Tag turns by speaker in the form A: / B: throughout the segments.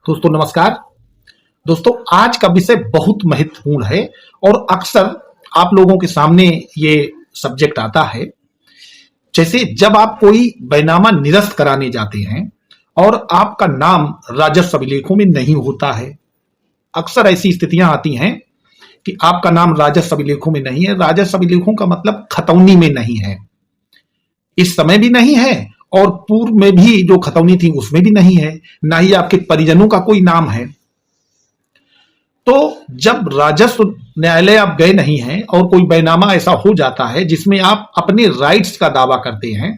A: दोस्तों नमस्कार। दोस्तों आज का विषय बहुत महत्वपूर्ण है और अक्सर आप लोगों के सामने ये सब्जेक्ट आता है। जैसे जब आप कोई बैनामा निरस्त कराने जाते हैं और आपका नाम राजस्व अभिलेखों में नहीं होता है। अक्सर ऐसी स्थितियां आती हैं कि आपका नाम राजस्व अभिलेखों में नहीं है। राजस्व अभिलेखों का मतलब खतौनी में नहीं है, इस समय भी नहीं है और पूर्व में भी जो खतौनी थी उसमें भी नहीं है, ना ही आपके परिजनों का कोई नाम है। तो जब राजस्व न्यायालय आप गए नहीं हैं और कोई बैनामा ऐसा हो जाता है जिसमें आप अपने राइट्स का दावा करते हैं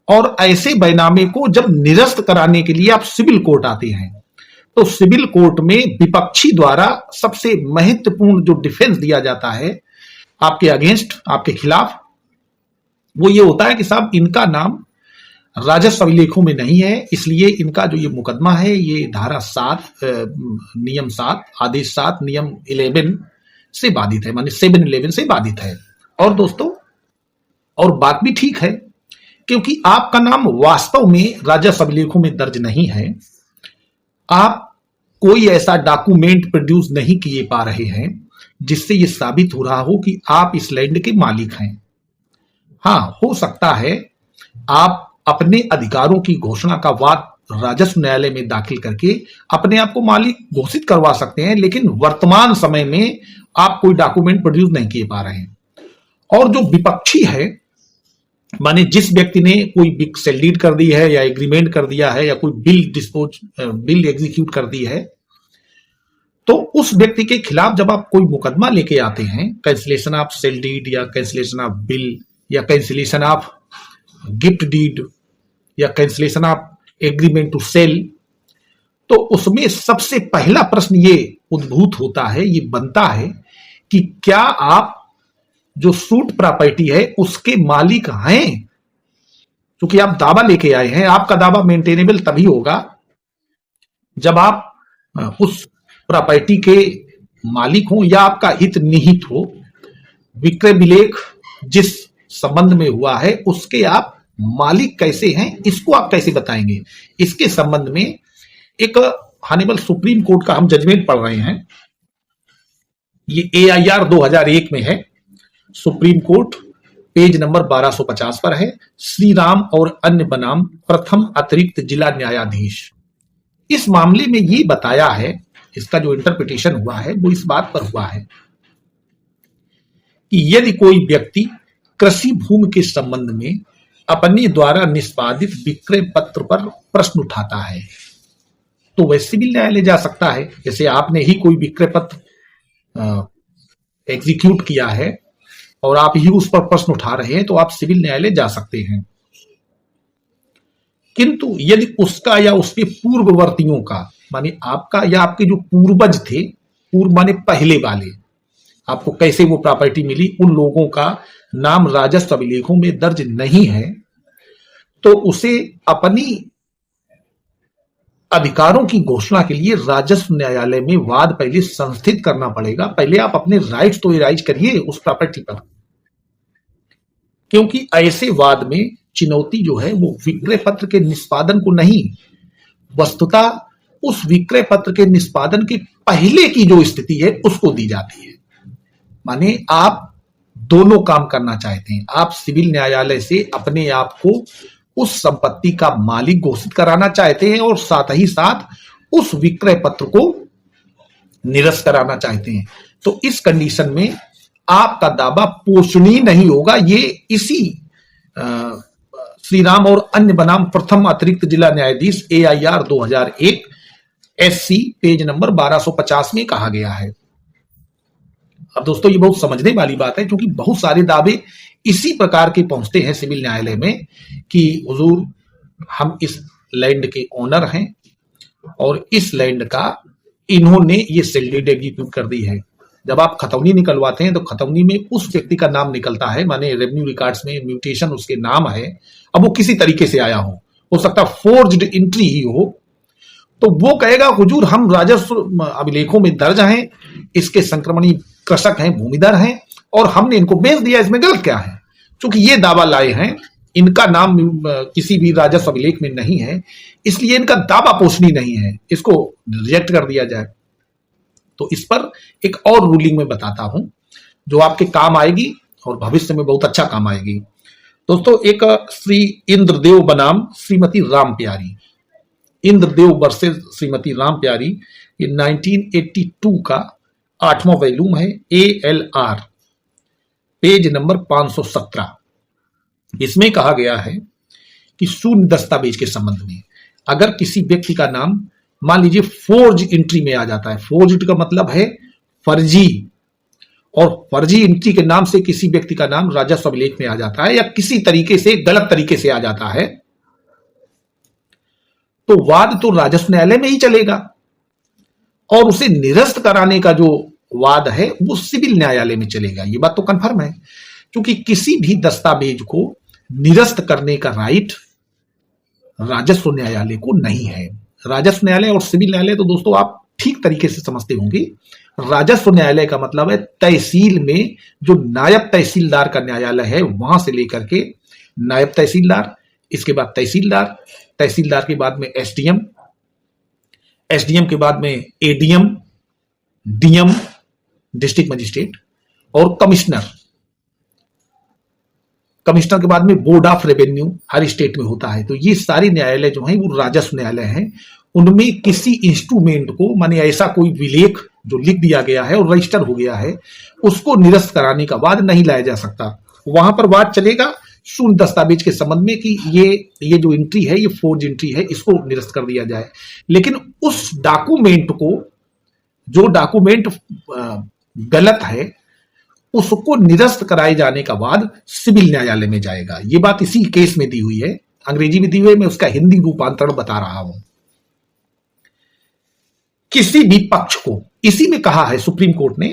A: और ऐसे बैनामे को जब निरस्त कराने के लिए आप सिविल कोर्ट आते हैं, तो सिविल कोर्ट में विपक्षी द्वारा सबसे महत्वपूर्ण जो डिफेंस दिया जाता है आपके अगेंस्ट, आपके खिलाफ, वो ये होता है कि साहब इनका नाम राजस्व अभिलेखों में नहीं है, इसलिए इनका जो ये मुकदमा है ये धारा 7 नियम 7 आदेश 7 नियम 11 से बाधित है, माने 711 से बाधित है। और दोस्तों और बात भी ठीक है, क्योंकि आपका नाम वास्तव में राजस्व अभिलेखों में दर्ज नहीं है। आप कोई ऐसा डॉक्यूमेंट प्रोड्यूस नहीं किए पा रहे हैं जिससे ये साबित हो रहा हो कि आप इस लैंड के मालिक हैं। हाँ, हो सकता है आप अपने अधिकारों की घोषणा का वाद राजस्व न्यायालय में दाखिल करके अपने आप को मालिक घोषित करवा सकते हैं, लेकिन वर्तमान समय में आप कोई डॉक्यूमेंट प्रोड्यूस नहीं किए पा रहे हैं। और जो विपक्षी है, माने जिस व्यक्ति ने कोई बिग सेल डीड कर दी है या एग्रीमेंट कर दिया है या कोई बिल एग्जीक्यूट कर दी है, तो उस व्यक्ति के खिलाफ जब आप कोई मुकदमा लेके आते हैं, कैंसिलेशन ऑफ सेल डीड या कैंसिलेशन ऑफ बिल या कैंसिलेशन ऑफ गिफ्ट डीड या cancellation of agreement to sale, तो उसमें सबसे पहला प्रश्न ये उद्भूत होता है, ये बनता है कि क्या आप जो सूट प्रॉपर्टी है उसके मालिक हैं। क्योंकि आप दावा लेके आए हैं, आपका दावा मेंटेनेबल तभी होगा जब आप उस प्रॉपर्टी के मालिक हो या आपका हित निहित हो। विक्रय विलेख जिस संबंध में हुआ है उसके आप मालिक कैसे हैं, इसको आप कैसे बताएंगे। इसके संबंध में एक हानिबल सुप्रीम कोर्ट का हम जजमेंट पढ़ रहे हैं, ये AIR 2001 में है। सुप्रीम कोर्ट पेज नंबर 1250 पर है। श्री राम और अन्य बनाम प्रथम अतिरिक्त जिला न्यायाधीश। इस मामले में ये बताया है, इसका जो इंटरप्रिटेशन हुआ है वो इस बात पर हुआ है कि यदि कोई व्यक्ति कृषि भूमि के संबंध में अपने द्वारा निष्पादित विक्रय पत्र पर प्रश्न उठाता है तो वह सिविल न्यायालय जा सकता है। जैसे आपने ही कोई विक्रय पत्र एग्जीक्यूट किया है और आप ही उस पर प्रश्न उठा रहे हैं तो आप सिविल न्यायालय जा सकते हैं। किंतु यदि उसका या उसके पूर्ववर्तियों का, माने आपका या आपके जो पूर्वज थे, पूर्व माने पहले वाले, आपको कैसे वो प्रॉपर्टी मिली, उन लोगों का नाम राजस्व अभिलेखों में दर्ज नहीं है, तो उसे अपनी अधिकारों की घोषणा के लिए राजस्व न्यायालय में वाद पहले संस्थित करना पड़ेगा। पहले आप अपने राइट्स तो एराइज करिए उस प्रॉपर्टी पर, क्योंकि ऐसे वाद में चुनौती जो है वो विक्रय पत्र के निष्पादन को नहीं, वस्तुतः उस विक्रय पत्र के निष्पादन के पहले की जो स्थिति है उसको दी जाती है। माने आप दोनों काम करना चाहते हैं, आप सिविल न्यायालय से अपने आप को उस संपत्ति का मालिक घोषित कराना चाहते हैं और साथ ही साथ उस विक्रय पत्र को निरस्त कराना चाहते हैं। तो इस कंडीशन में आपका दावा पोषणीय नहीं होगा। ये इसी श्री राम और अन्य बनाम प्रथम अतिरिक्त जिला न्यायाधीश AIR 2001 SC पेज नंबर 1250 में कहा गया है। अब दोस्तों ये बहुत समझने वाली बात है, क्योंकि बहुत सारे दावे इसी प्रकार के पहुंचते हैं सिविल न्यायालय में कि हुजूर हम इस लैंड के ओनर हैं और इस लैंड का इन्होंने ये सेल डीड एग्जीक्यूट कर दी है। जब आप खतौनी निकलवाते हैं तो खतौनी में उस व्यक्ति का नाम निकलता है, माने रेवेन्यू रिकॉर्ड्स में म्यूटेशन उसके नाम है। अब वो किसी तरीके से आया हो सकता फोर्ज्ड एंट्री ही हो, तो वो कहेगा हुजूर हम राजस्व अभिलेखों में दर्ज हैं, इसके संक्रमणी कृषक हैं, भूमिधर हैं और हमने इनको बेच दिया, इसमें गलत क्या है। क्योंकि ये दावा लाए हैं इनका नाम किसी भी राजस्व अभिलेख में नहीं है, इसलिए इनका दावा पोषणी नहीं है, इसको रिजेक्ट कर दिया जाए। तो इस पर एक और रूलिंग में बताता हूं जो आपके काम आएगी और भविष्य में बहुत अच्छा काम आएगी। दोस्तों, एक श्री इंद्रदेव बनाम श्रीमती राम प्यारी, इंद्रदेव वर्सेस श्रीमती राम प्यारी, ये 1982 का 8वां वॉल्यूम है, ALR, पेज नंबर 517। इसमें कहा गया है कि शून्य दस्तावेज के संबंध में अगर किसी व्यक्ति का नाम मान लीजिए फोर्ज एंट्री में आ जाता है, फोर्ज का मतलब है फर्जी, और फर्जी एंट्री के नाम से किसी व्यक्ति का नाम राजस्व अभिलेख में आ जाता है या किसी तरीके से गलत तरीके से आ जाता है, तो वाद तो राजस्व न्यायालय में ही चलेगा और उसे निरस्त कराने का जो वाद है वो सिविल न्यायालय में चलेगा। ये बात तो कंफर्म है, क्योंकि किसी भी दस्तावेज को निरस्त करने का राइट राजस्व न्यायालय को नहीं है। राजस्व न्यायालय और सिविल न्यायालय तो दोस्तों आप ठीक तरीके से समझते होंगे। राजस्व न्यायालय का मतलब है तहसील में जो नायब तहसीलदार का न्यायालय है, वहां से लेकर के नायब तहसीलदार, इसके बाद तहसीलदार, तहसीलदार के बाद में SDM, SDM के बाद में ADM, DM डिस्ट्रिक्ट मजिस्ट्रेट, और कमिश्नर, कमिश्नर के बाद में board of revenue her state में होता है। तो ये सारे न्यायालय जो हैं वो राजस्व न्यायालय हैं। उनमें किसी इंस्ट्रूमेंट को, माने ऐसा कोई विलेख जो लिख दिया गया है और रजिस्टर हो गया है, उसको निरस्त कराने का वाद नहीं लाया जा सकता। वहां पर वाद चलेगा शून्य दस्तावेज के संबंध में कि ये जो एंट्री है ये फोर्ज एंट्री है, इसको निरस्त कर दिया जाए। लेकिन उस डॉक्यूमेंट को, जो डॉक्यूमेंट गलत है, उसको निरस्त कराए जाने का वाद सिविल न्यायालय में जाएगा। ये बात इसी केस में दी हुई है, अंग्रेजी में दी हुई है, मैं उसका हिंदी रूपांतरण बता रहा हूं। किसी भी पक्ष को, इसी में कहा है सुप्रीम कोर्ट ने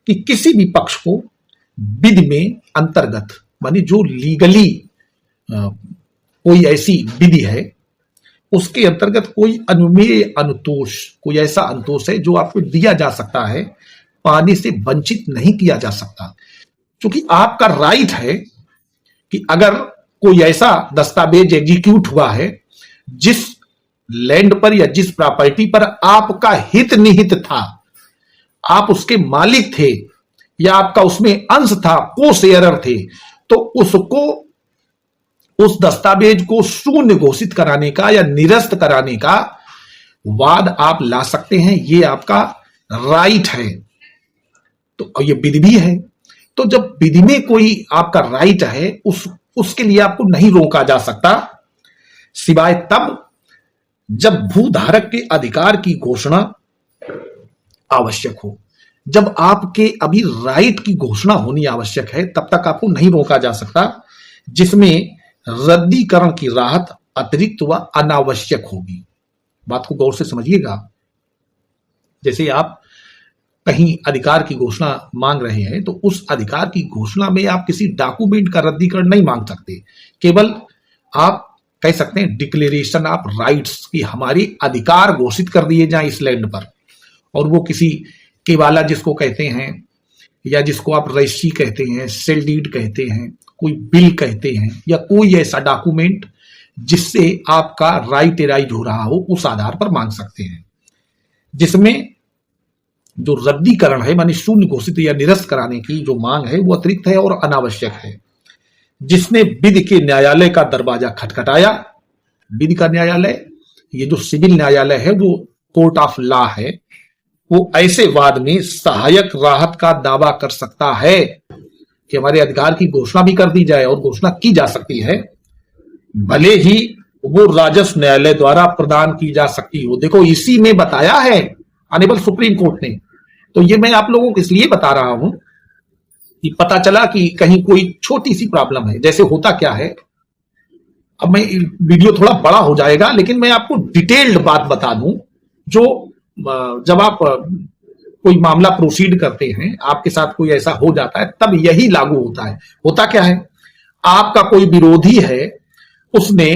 A: कि किसी भी पक्ष को विधि में अंतर्गत, मानी जो लीगली कोई ऐसी विधि है उसके अंतर्गत कोई अनुमेय अनुतोष, कोई ऐसा अनुतोष है जो आपको दिया जा सकता है, पाने से वंचित नहीं किया जा सकता। क्योंकि आपका राइट है कि अगर कोई ऐसा दस्तावेज एग्जीक्यूट हुआ है जिस लैंड पर या जिस प्रॉपर्टी पर आपका हित निहित था, आप उसके मालिक थे या आपका उसमें अंश था, को शेयरर थे, तो उसको, उस दस्तावेज को शून्य घोषित कराने का या निरस्त कराने का वाद आप ला सकते हैं। ये आपका राइट है। तो ये विधि भी है। तो जब विधि में कोई आपका राइट है, उसके लिए आपको नहीं रोका जा सकता, सिवाय तब जब भूधारक के अधिकार की घोषणा आवश्यक हो। जब आपके अभी राइट की घोषणा होनी आवश्यक है, तब तक आपको नहीं रोका जा सकता, जिसमें रद्दीकरण की राहत अतिरिक्त व अनावश्यक होगी। बात को गौर से समझिएगा। जैसे आप कहीं अधिकार की घोषणा मांग रहे हैं, तो उस अधिकार की घोषणा में आप किसी डॉक्यूमेंट का रद्दीकरण नहीं मांग सकते, केवल आप कह सकते हैं डिक्लेरेशन ऑफ राइट्स कि हमारे अधिकार घोषित कर दिए जाएं इस लैंड पर। और वो किसी केवाला जिसको कहते हैं, या जिसको आप रजिस्ट्री कहते हैं, सेल डीड कहते हैं, कोई बिल कहते हैं, या कोई ऐसा डॉक्यूमेंट जिससे आपका राइट एराइज हो रहा हो, उस आधार पर मांग सकते हैं। जिसमें जो रद्दीकरण है, माने शून्य घोषित या निरस्त कराने की जो मांग है, वो अतिरिक्त है और अनावश्यक है। जिसने विधि के न्यायालय का दरवाजा खटखटाया, विधि का न्यायालय, ये जो सिविल न्यायालय है वो कोर्ट ऑफ लॉ है, वो ऐसे वाद में सहायक राहत का दावा कर सकता है कि हमारे अधिकार की घोषणा भी कर दी जाए, और घोषणा की जा सकती है, भले ही वो राजस्व न्यायालय द्वारा प्रदान की जा सकती हो। देखो, इसी में बताया है ऑनरेबल सुप्रीम कोर्ट ने। तो ये मैं आप लोगों को इसलिए बता रहा हूं कि पता चला कि कहीं कोई छोटी सी प्रॉब्लम है। जैसे होता क्या है, अब मैं वीडियो थोड़ा बड़ा हो जाएगा, लेकिन मैं आपको डिटेल्ड बात बता दूं, जो जब आप कोई मामला प्रोसीड करते हैं, आपके साथ कोई ऐसा हो जाता है, तब यही लागू होता है। होता क्या है, आपका कोई विरोधी है, उसने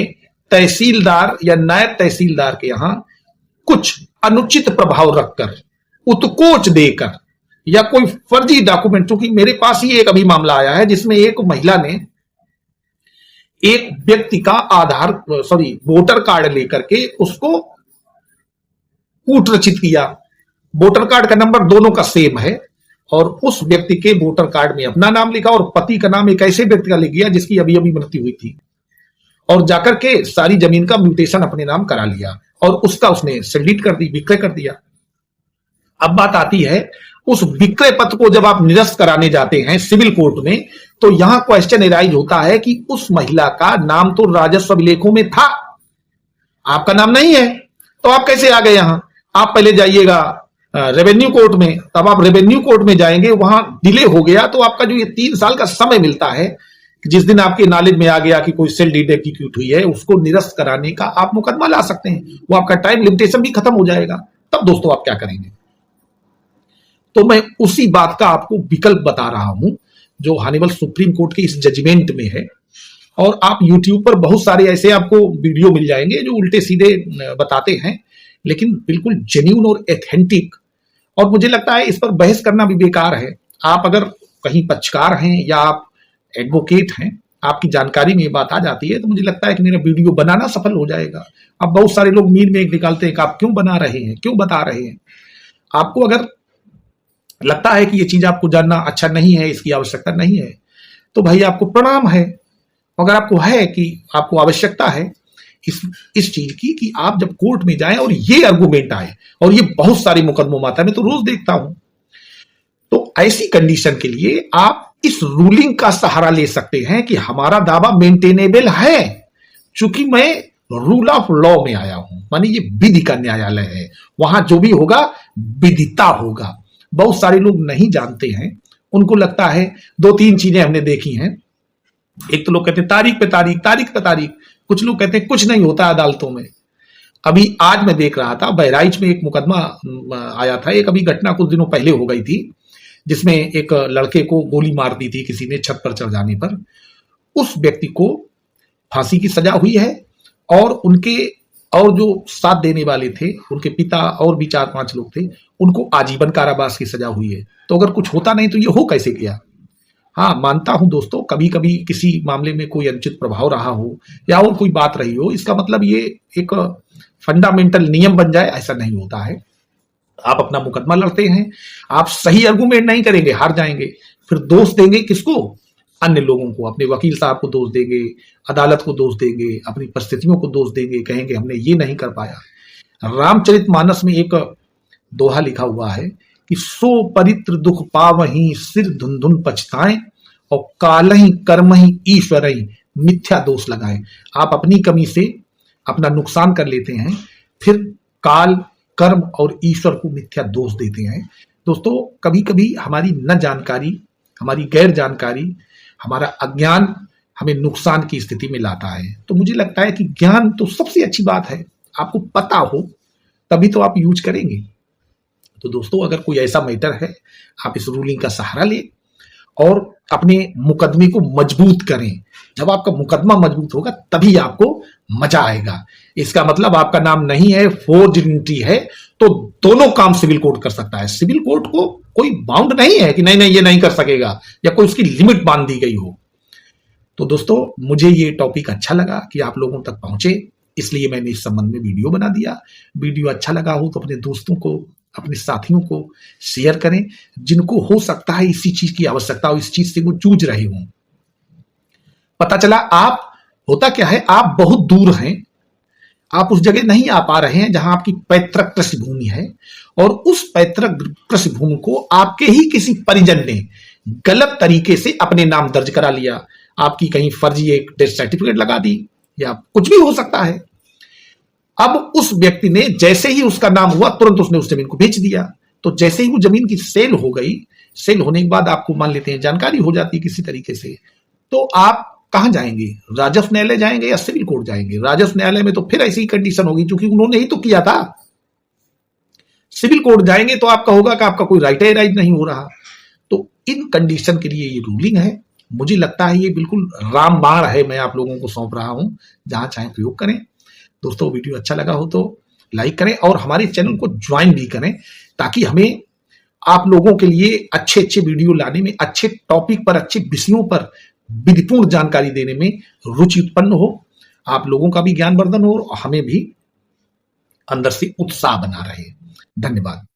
A: तहसीलदार या नायब तहसीलदार के यहां कुछ अनुचित प्रभाव रखकर, उत्कोच देकर, या कोई फर्जी डॉक्यूमेंट, क्योंकि मेरे पास ही एक अभी मामला आया है जिसमें एक महिला ने एक व्यक्ति का वोटर कार्ड लेकर के उसको कूट रचित किया। वोटर कार्ड का नंबर दोनों का सेम है और उस व्यक्ति के वोटर कार्ड में अपना नाम लिखा और पति का नाम एक ऐसे व्यक्ति का लिख गया जिसकी अभी अभी मृत्यु हुई थी, और जाकर के सारी जमीन का म्यूटेशन अपने नाम करा लिया और उसका उसने सेल्डीट कर दी, विक्रय कर दिया। अब बात आती है उस विक्रय पत्र को जब आप निरस्त कराने जाते हैं सिविल कोर्ट में, तो यहां क्वेश्चन एराइज होता है कि उस महिला का नाम तो राजस्व अभिलेखों में था, आपका नाम नहीं है, तो आप कैसे आ गए यहां? आप पहले जाइएगा रेवेन्यू कोर्ट में, तब आप रेवेन्यू कोर्ट में जाएंगे, वहां डिले हो गया तो आपका जो ये 3 साल का समय मिलता है, जिस दिन आपके नॉलेज में आ गया कि कोई सेल डीड एग्जीक्यूट हुई है, उसको निरस्त कराने का आप मुकदमा ला सकते हैं, वो आपका टाइम लिमिटेशन भी खत्म हो जाएगा। तब दोस्तों आप क्या करेंगे? तो मैं उसी बात का आपको विकल्प बता रहा हूं जो हॉनरेबल सुप्रीम कोर्ट के इस जजमेंट में है, और आप यूट्यूब पर बहुत सारे ऐसे आपको वीडियो मिल जाएंगे जो उल्टे सीधे बताते हैं, लेकिन बिल्कुल जेन्युइन और एथेंटिक, और मुझे लगता है इस पर बहस करना भी बेकार है। आप अगर कहीं पक्षकार हैं या आप एडवोकेट हैं, आपकी जानकारी में ये बात आ जाती है, तो मुझे लगता है कि मेरा वीडियो बनाना सफल हो जाएगा। अब बहुत सारे लोग मीन में एक निकालते हैं कि आप क्यों बना रहे हैं, क्यों बता रहे हैं। आपको अगर लगता है कि ये चीज आपको जानना अच्छा नहीं है, इसकी आवश्यकता नहीं है, तो भाई आपको प्रणाम है। अगर आपको है कि आपको आवश्यकता है इस चीज की कि आप जब कोर्ट में जाएं और ये आर्गुमेंट आए, और ये बहुत सारे मुकदमों में आता है, मैं तो रोज देखता हूं, तो ऐसी कंडीशन के लिए आप इस रूलिंग का सहारा ले सकते हैं कि हमारा दावा मेंटेनेबल है, चूंकि मैं रूल ऑफ लॉ में आया हूं, माने ये विधि का न्यायालय है, वहां जो भी होगा विदिता होगा। बहुत सारे लोग नहीं जानते हैं, उनको लगता है 2-3 चीजें हमने देखी हैं। एक तो लोग कहते हैं तारीख पे तारीख, तारीख पे तारीख, कुछ लोग कहते हैं कुछ नहीं होता अदालतों में। अभी आज मैं देख रहा था बहराइच में एक मुकदमा आया था, एक अभी घटना कुछ दिनों पहले हो गई थी, जिसमें एक लड़के को गोली मार दी थी किसी ने छत पर चढ़ जाने पर। उस व्यक्ति को फांसी की सजा हुई है, और उनके और जो साथ देने वाले थे, उनके पिता और भी 4-5 लोग थे, उनको आजीवन कारावास की सजा हुई है। तो अगर कुछ होता नहीं तो ये हो कैसे गया? हाँ, मानता हूं दोस्तों, कभी कभी किसी मामले में कोई अनुचित प्रभाव रहा हो या और कोई बात रही हो, इसका मतलब ये एक फंडामेंटल नियम बन जाए, ऐसा नहीं होता है। आप अपना मुकदमा लड़ते हैं, आप सही आर्गुमेंट नहीं करेंगे, हार जाएंगे, फिर दोष देंगे किसको? अन्य लोगों को, अपने वकील साहब को दोष देंगे, अदालत को दोष देंगे, अपनी परिस्थितियों को दोष देंगे, कहेंगे हमने ये नहीं कर पाया। रामचरितमानस में एक दोहा लिखा हुआ है कि सो परित्र दुख पावहीं सिर धुन धुन पछताएं, और कालहि कर्महि ईश्वरहि मिथ्या दोष लगाएं। आप अपनी कमी से अपना नुकसान कर लेते हैं, फिर काल, कर्म और ईश्वर को मिथ्या दोष देते हैं। दोस्तों, कभी कभी हमारी न जानकारी, हमारी गैर जानकारी, हमारा अज्ञान हमें नुकसान की स्थिति में लाता है। तो मुझे लगता है कि ज्ञान तो सबसे अच्छी बात है, आपको पता हो तभी तो आप यूज करेंगे। तो दोस्तों, अगर कोई ऐसा मैटर है, आप इस रूलिंग का सहारा लें और अपने मुकदमे को मजबूत करें। जब आपका मुकदमा मजबूत होगा तभी आपको मजा आएगा। इसका मतलब आपका नाम नहीं है, फोर्ज एंट्री है, तो दोनों काम सिविल कोर्ट कर सकता है। सिविल कोर्ट को कोई बाउंड नहीं है कि नहीं नहीं ये नहीं कर सकेगा, या कोई उसकी लिमिट बांध दी गई हो। तो दोस्तों, मुझे ये टॉपिक अच्छा लगा कि आप लोगों तक पहुंचे, इसलिए मैंने इस संबंध में वीडियो बना दिया। वीडियो अच्छा लगा हो तो अपने दोस्तों को, अपने साथियों को शेयर करें, जिनको हो सकता है इसी चीज की आवश्यकता हो, इस चीज से वो जूझ रहे हों। पता चला आप, होता क्या है, आप बहुत दूर हैं, आप उस जगह नहीं आ पा रहे हैं जहां आपकी पैतृक पृष्ठभूमि है, और उस पैतृक पृष्ठभूमि को आपके ही किसी परिजन ने गलत तरीके से अपने नाम दर्ज करा लिया, आपकी कहीं फर्जी एक डेथ सर्टिफिकेट लगा दी, या कुछ भी हो सकता है। अब उस व्यक्ति ने जैसे ही उसका नाम हुआ तुरंत उसने उस जमीन को बेच दिया। तो जैसे ही वो जमीन की सेल हो गई, सेल होने के बाद आपको मान लेते हैं जानकारी हो जाती है किसी तरीके से, तो आप कहां जाएंगे? राजस्व न्यायालय जाएंगे या सिविल कोर्ट जाएंगे? राजस्व न्यायालय में तो फिर ऐसी कंडीशन होगी क्योंकि उन्होंने ही तो किया था। सिविल कोर्ट जाएंगे तो आपका होगा कि आपका कोई राइट राइट नहीं हो रहा। तो इन कंडीशन के लिए ये रूलिंग है। मुझे लगता है ये बिल्कुल रामबाण है, मैं आप लोगों को सौंप रहा हूं, जहां चाहे प्रयोग करें। दोस्तों, वीडियो अच्छा लगा हो तो लाइक करें और हमारे चैनल को ज्वाइन भी करें, ताकि हमें आप लोगों के लिए अच्छे अच्छे वीडियो लाने में, अच्छे टॉपिक पर, अच्छे विषयों पर विधिपूर्ण जानकारी देने में रुचि उत्पन्न हो, आप लोगों का भी ज्ञानवर्धन हो और हमें भी अंदर से उत्साह बना रहे। धन्यवाद।